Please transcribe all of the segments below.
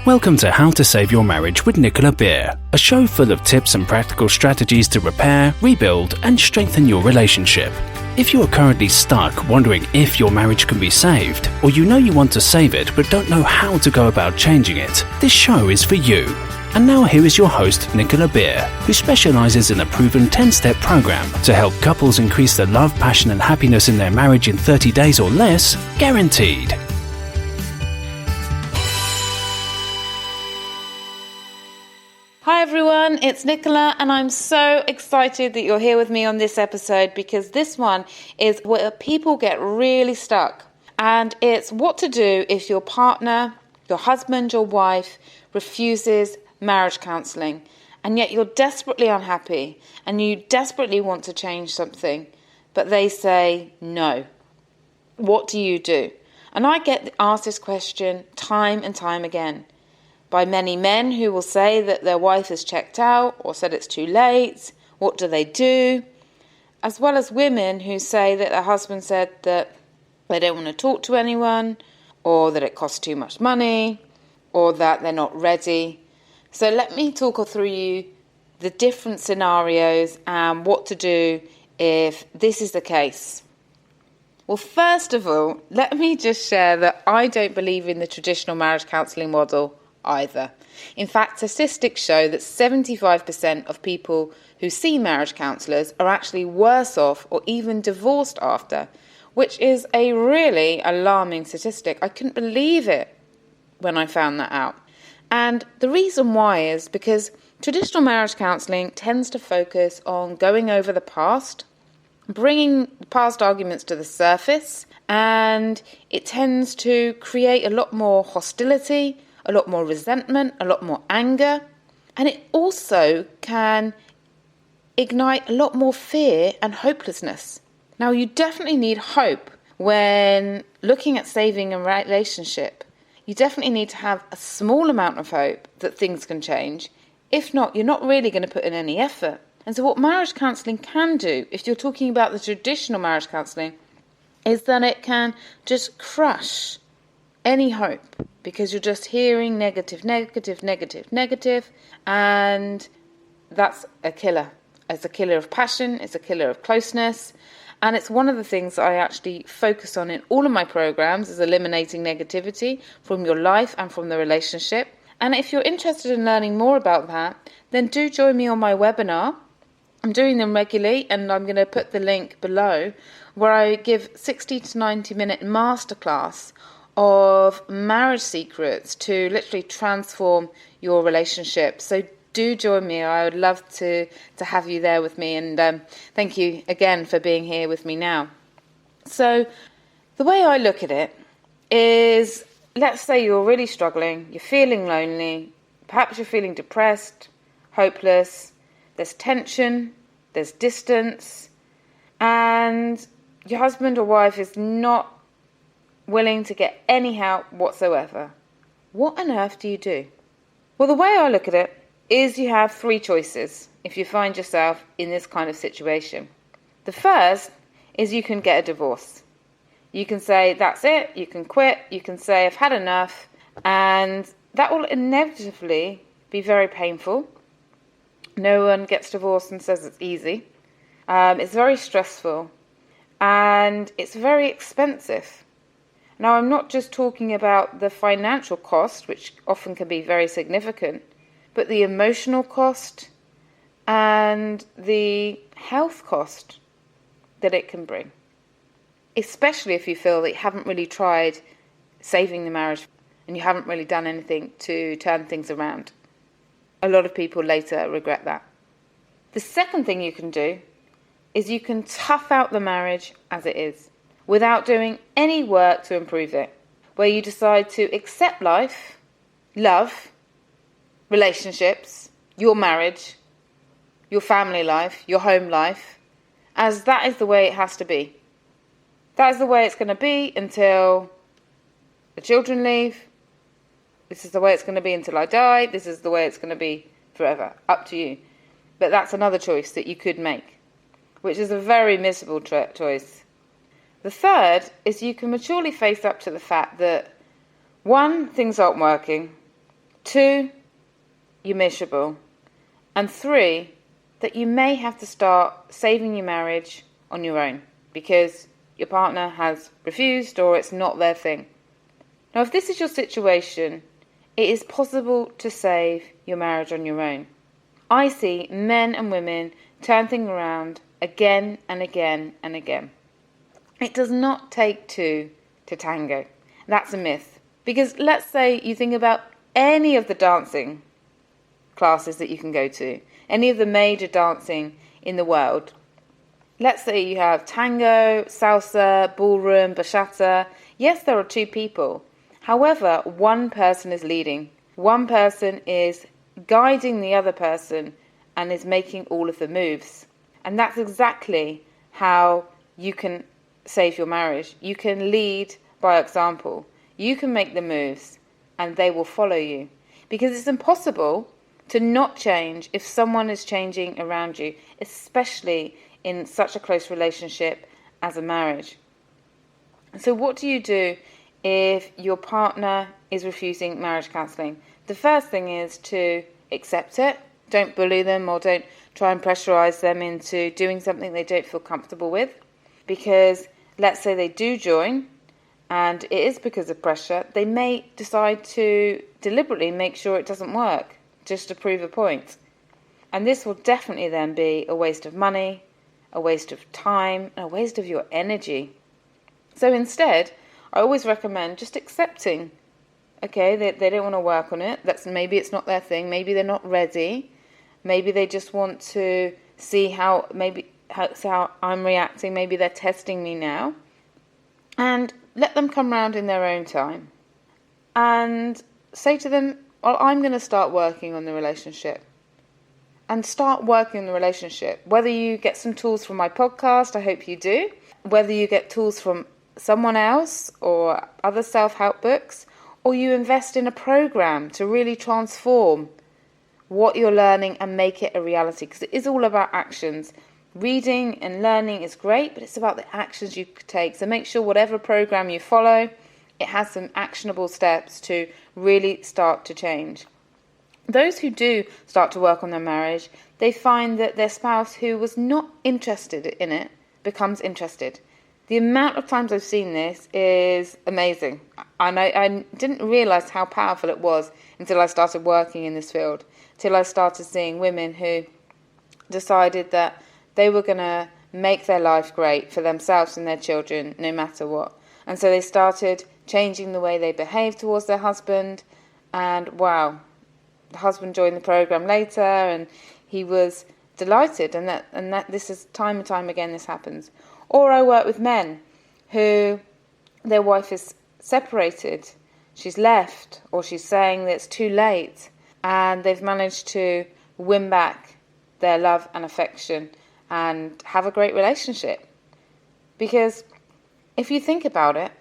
Welcome to How to Save Your Marriage with Nicola Beer, a show full of tips and practical strategies to repair, rebuild, and strengthen your relationship. If you are currently stuck wondering if your marriage can be saved, or you know you want to save it but don't know how to go about changing it, this show is for you. And now here is your host, Nicola Beer, who specializes in a proven 10-step program to help couples increase the love, passion, and happiness in their marriage in 30 days or less, guaranteed. Hi everyone, it's Nicola and I'm so excited that you're here with me on this episode because this one is where people get really stuck, and it's what to do if your partner, your husband, your wife refuses marriage counselling and yet you're desperately unhappy and you desperately want to change something but they say no. What do you do? And I get asked this question time and time again by many men who will say that their wife has checked out or said it's too late. What do they do? As well as women who say that their husband said that they don't want to talk to anyone, or that it costs too much money, or that they're not ready. So let me talk through you the different scenarios and what to do if this is the case. Well, first of all, let me just share that I don't believe in the traditional marriage counselling model either. In fact, statistics show that 75% of people who see marriage counsellors are actually worse off or even divorced after, which is a really alarming statistic. I couldn't believe it when I found that out. And the reason why is because traditional marriage counselling tends to focus on going over the past, bringing past arguments to the surface, and it tends to create a lot more hostility, a lot more resentment, a lot more anger, and it also can ignite a lot more fear and hopelessness. Now, you definitely need hope when looking at saving a relationship. You definitely need to have a small amount of hope that things can change. If not, you're not really going to put in any effort. And so what marriage counselling can do, if you're talking about the traditional marriage counselling, is that it can just crush any hope, because you're just hearing negative, and that's a killer. It's a killer of passion, it's a killer of closeness, and it's one of the things that I actually focus on in all of my programs, is eliminating negativity from your life and from the relationship. And if you're interested in learning more about that, then do join me on my webinar. I'm doing them regularly, and I'm going to put the link below, where I give 60 to 90 minute masterclass of marriage secrets to literally transform your relationship. So do join me. I would love to have you there with me, and thank you again for being here with me now. So the way I look at it is, let's say you're really struggling, you're feeling lonely, perhaps you're feeling depressed, hopeless, there's tension, there's distance, and your husband or wife is not willing to get any help whatsoever. What on earth do you do? Well, the way I look at it is you have three choices if you find yourself in this kind of situation. The first is you can get a divorce. You can say, that's it, you can quit, you can say, I've had enough, and that will inevitably be very painful. No one gets divorced and says it's easy. It's very stressful, and it's very expensive. Now, I'm not just talking about the financial cost, which often can be very significant, but the emotional cost and the health cost that it can bring, especially if you feel that you haven't really tried saving the marriage and you haven't really done anything to turn things around. A lot of people later regret that. The second thing you can do is you can tough out the marriage as it is, without doing any work to improve it, where you decide to accept life, love, relationships, your marriage, your family life, your home life, as that is the way it has to be. That is the way it's going to be until the children leave. This is the way it's going to be until I die. This is the way it's going to be forever. Up to you. But that's another choice that you could make, which is a very miserable choice. The third is you can maturely face up to the fact that, one, things aren't working, 2, you're miserable. And 3, that you may have to start saving your marriage on your own because your partner has refused or it's not their thing. Now, if this is your situation, it is possible to save your marriage on your own. I see men and women turn things around again and again and again. It does not take two to tango. That's a myth. Because let's say you think about any of the dancing classes that you can go to, any of the major dancing in the world. Let's say you have tango, salsa, ballroom, bachata. Yes, there are 2 people. However, one person is leading. One person is guiding the other person and is making all of the moves. And that's exactly how you can save your marriage. You can lead by example. You can make the moves and they will follow you. Because it's impossible to not change if someone is changing around you, especially in such a close relationship as a marriage. So what do you do if your partner is refusing marriage counselling? The first thing is to accept it. Don't bully them or don't try and pressurise them into doing something they don't feel comfortable with. Because let's say they do join and it is because of pressure, they may decide to deliberately make sure it doesn't work just to prove a point. And this will definitely then be a waste of money, a waste of time, and a waste of your energy. So instead, I always recommend just accepting, okay, they don't want to work on it. Maybe it's not their thing. Maybe they're not ready. Maybe they just want to see how I'm reacting. Maybe they're testing me now. And let them come round in their own time. And say to them, well, I'm going to start working on the relationship. And start working on the relationship. Whether you get some tools from my podcast, I hope you do. Whether you get tools from someone else or other self-help books, or you invest in a program to really transform what you're learning and make it a reality. Because it is all about actions. Reading and learning is great, but it's about the actions you take. So make sure whatever program you follow, it has some actionable steps to really start to change. Those who do start to work on their marriage, they find that their spouse who was not interested in it becomes interested. The amount of times I've seen this is amazing. And I didn't realise how powerful it was until I started working in this field, till I started seeing women who decided that they were going to make their life great for themselves and their children no matter what. And so they started changing the way they behaved towards their husband. And wow, the husband joined the program later and he was delighted. And that this is time and time again this happens. Or I work with men who their wife is separated, she's left, or she's saying that it's too late, and they've managed to win back their love and affection and have a great relationship. Because if you think about it,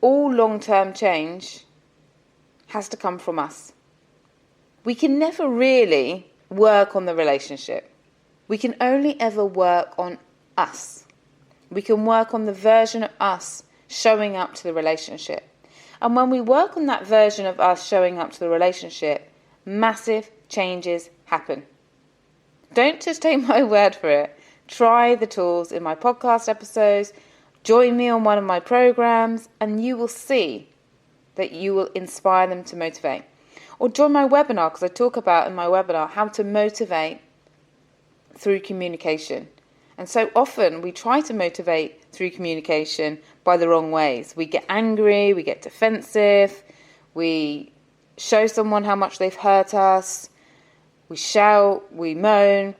all long-term change has to come from us. We can never really work on the relationship. We can only ever work on us. We can work on the version of us showing up to the relationship. And when we work on that version of us showing up to the relationship, massive changes happen. Don't just take my word for it. Try the tools in my podcast episodes. Join me on one of my programs and you will see that you will inspire them to motivate. Or join my webinar, because I talk about in my webinar how to motivate through communication. And so often we try to motivate through communication by the wrong ways. We get angry, we get defensive, we show someone how much they've hurt us, we shout, we moan,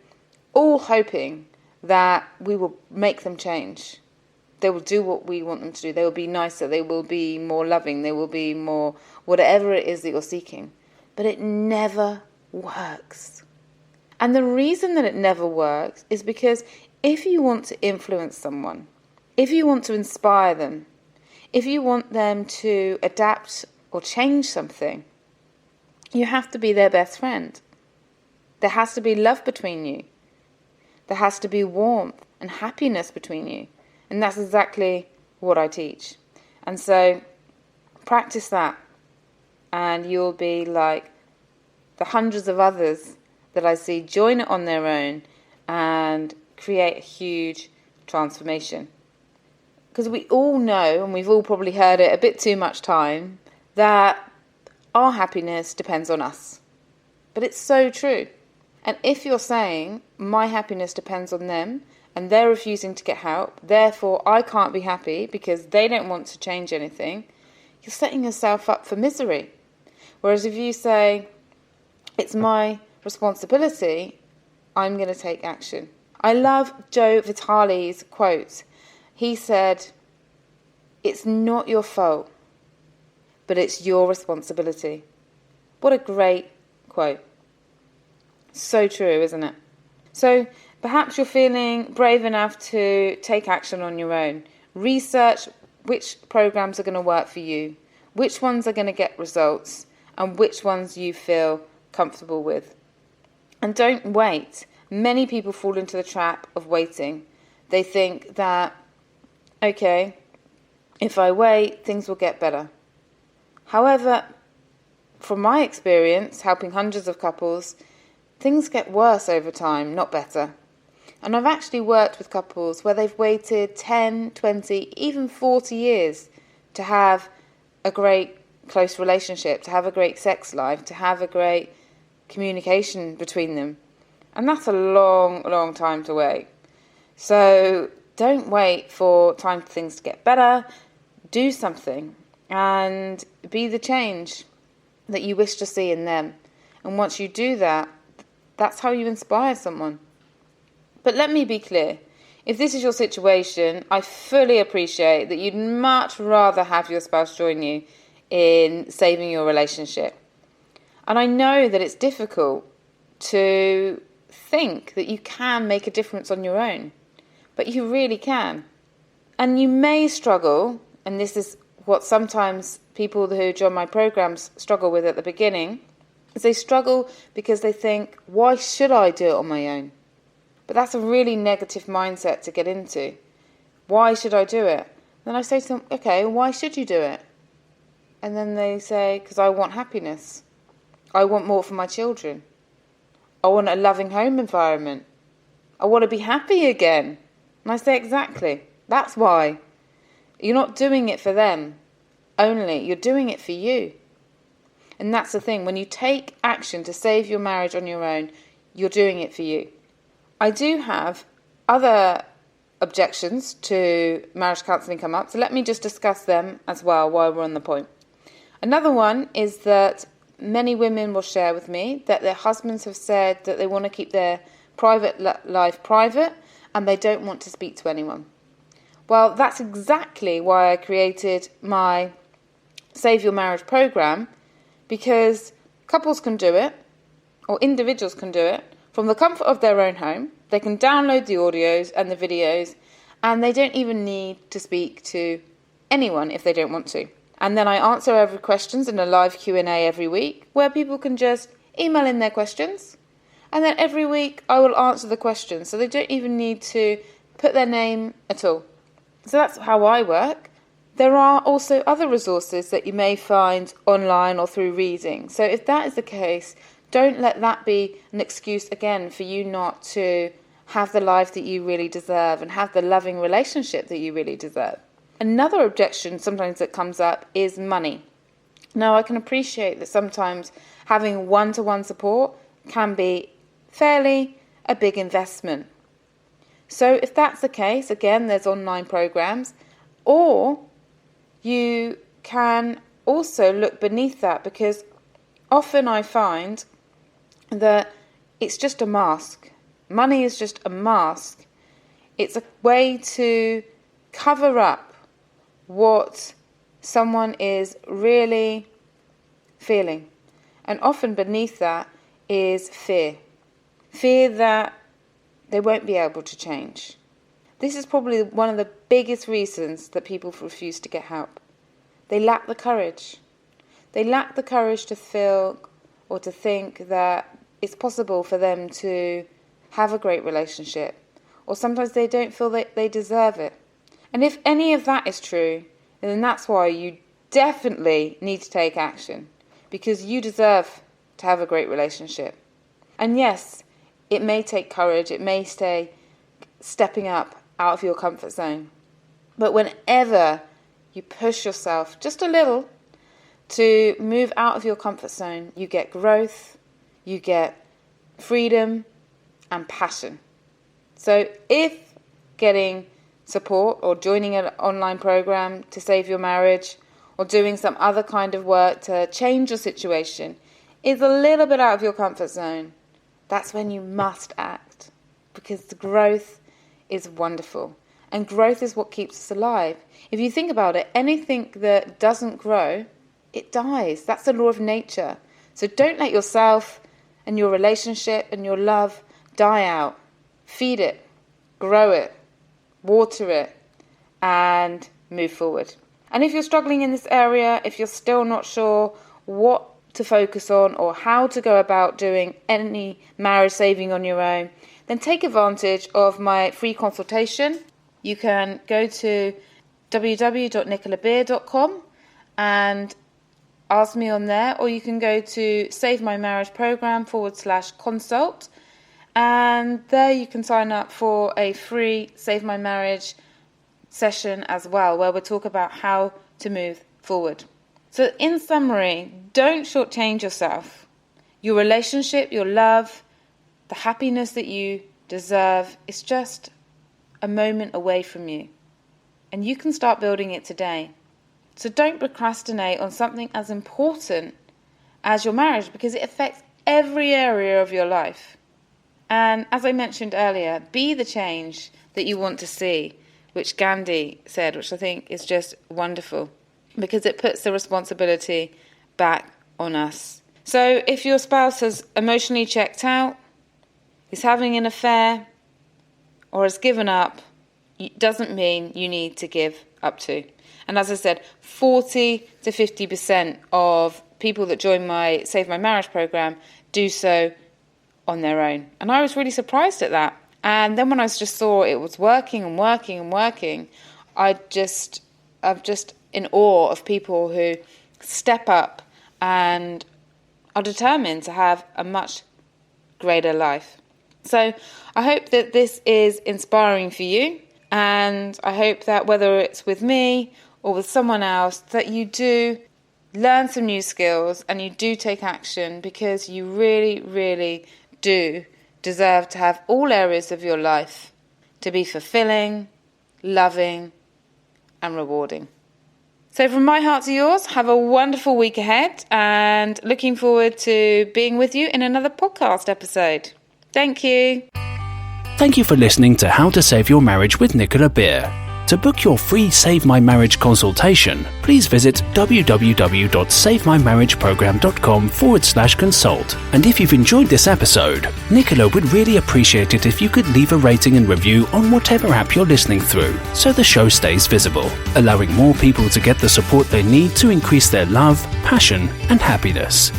all hoping that we will make them change. They will do what we want them to do. They will be nicer, they will be more loving, they will be more whatever it is that you're seeking. But it never works. And the reason that it never works is because if you want to influence someone, if you want to inspire them, if you want them to adapt or change something, you have to be their best friend. There has to be love between you. There has to be warmth and happiness between you. And that's exactly what I teach. And so practice that and you'll be like the hundreds of others that I see join it on their own and create a huge transformation. Because we all know, and we've all probably heard it a bit too much time, that our happiness depends on us. But it's so true. And if you're saying, my happiness depends on them, and they're refusing to get help, therefore I can't be happy because they don't want to change anything, you're setting yourself up for misery. Whereas if you say, it's my responsibility, I'm going to take action. I love Joe Vitale's quote. He said, it's not your fault, but it's your responsibility. What a great quote. So true, isn't it? So perhaps you're feeling brave enough to take action on your own. Research which programs are going to work for you, which ones are going to get results, and which ones you feel comfortable with. And don't wait. Many people fall into the trap of waiting. They think that, okay, if I wait, things will get better. However, from my experience, helping hundreds of couples, things get worse over time, not better. And I've actually worked with couples where they've waited 10, 20, even 40 years to have a great close relationship, to have a great sex life, to have a great communication between them. And that's a long, long time to wait. So don't wait for things to get better. Do something and be the change that you wish to see in them. And once you do that, that's how you inspire someone. But let me be clear. If this is your situation, I fully appreciate that you'd much rather have your spouse join you in saving your relationship. And I know that it's difficult to think that you can make a difference on your own, but you really can. And you may struggle, and this is what sometimes people who join my programs struggle with at the beginning, is they struggle because they think, why should I do it on my own? But that's a really negative mindset to get into. Why should I do it? Then I say to them, okay, why should you do it? And then they say, because I want happiness. I want more for my children. I want a loving home environment. I want to be happy again. And I say, exactly. That's why. You're not doing it for them only. You're doing it for you. And that's the thing. When you take action to save your marriage on your own, you're doing it for you. I do have other objections to marriage counselling come up, so let me just discuss them as well while we're on the point. Another one is that many women will share with me that their husbands have said that they want to keep their private life private and they don't want to speak to anyone. Well, that's exactly why I created my Save Your Marriage program, because couples can do it, or individuals can do it, from the comfort of their own home. They can download the audios and the videos, and they don't even need to speak to anyone if they don't want to. And then I answer every questions in a live Q&A every week, where people can just email in their questions. And then every week I will answer the questions, so they don't even need to put their name at all. So that's how I work. There are also other resources that you may find online or through reading. So if that is the case, don't let that be an excuse again for you not to have the life that you really deserve and have the loving relationship that you really deserve. Another objection sometimes that comes up is money. Now, I can appreciate that sometimes having one-to-one support can be fairly a big investment. So if that's the case, again, there's online programs, or you can also look beneath that, because often I find that it's just a mask. Money is just a mask. It's a way to cover up what someone is really feeling. And often beneath that is fear. Fear that they won't be able to change. This is probably one of the biggest reasons that people refuse to get help. They lack the courage. They lack the courage to feel or to think that it's possible for them to have a great relationship. Or sometimes they don't feel that they deserve it. And if any of that is true, then that's why you definitely need to take action. Because you deserve to to have a great relationship. And yes, it may take courage, it may stay stepping up out of your comfort zone. But whenever you push yourself just a little to move out of your comfort zone, you get growth, you get freedom and passion. So if getting support or joining an online program to save your marriage or doing some other kind of work to change your situation is a little bit out of your comfort zone, that's when you must act, because the growth is wonderful. And growth is what keeps us alive. If you think about it, anything that doesn't grow, it dies. That's the law of nature. So don't let yourself and your relationship and your love die out. Feed it, grow it, water it, and move forward. And if you're struggling in this area, if you're still not sure what to focus on or how to go about doing any marriage saving on your own, then take advantage of my free consultation. You can go to www.nicolabeer.com and ask me on there, or you can go to Save My Marriage Program /consult, and there you can sign up for a free Save My Marriage session as well, where we'll talk about how to move forward. So in summary, don't shortchange yourself. Your relationship, your love, the happiness that you deserve is just a moment away from you. And you can start building it today. So don't procrastinate on something as important as your marriage, because it affects every area of your life. And as I mentioned earlier, be the change that you want to see, which Gandhi said, which I think is just wonderful, because it puts the responsibility back on us. So if your spouse has emotionally checked out, is having an affair, or has given up, it doesn't mean you need to give up too. And as I said, 40 to 50% of people that join my Save My Marriage program do so on their own. And I was really surprised at that. And then when I just saw it was working and working and working, I'm just in awe of people who step up and are determined to have a much greater life. So I hope that this is inspiring for you. And I hope that whether it's with me or with someone else, that you do learn some new skills and you do take action, because you really, really do deserve to have all areas of your life to be fulfilling, loving, and rewarding. So from my heart to yours, have a wonderful week ahead, and looking forward to being with you in another podcast episode. Thank you. Thank you for listening to How to Save Your Marriage with Nicola Beer. To book your free Save My Marriage consultation, please visit www.savemymarriageprogram.com /consult. And if you've enjoyed this episode, Nicola would really appreciate it if you could leave a rating and review on whatever app you're listening through, so the show stays visible, allowing more people to get the support they need to increase their love, passion, and happiness.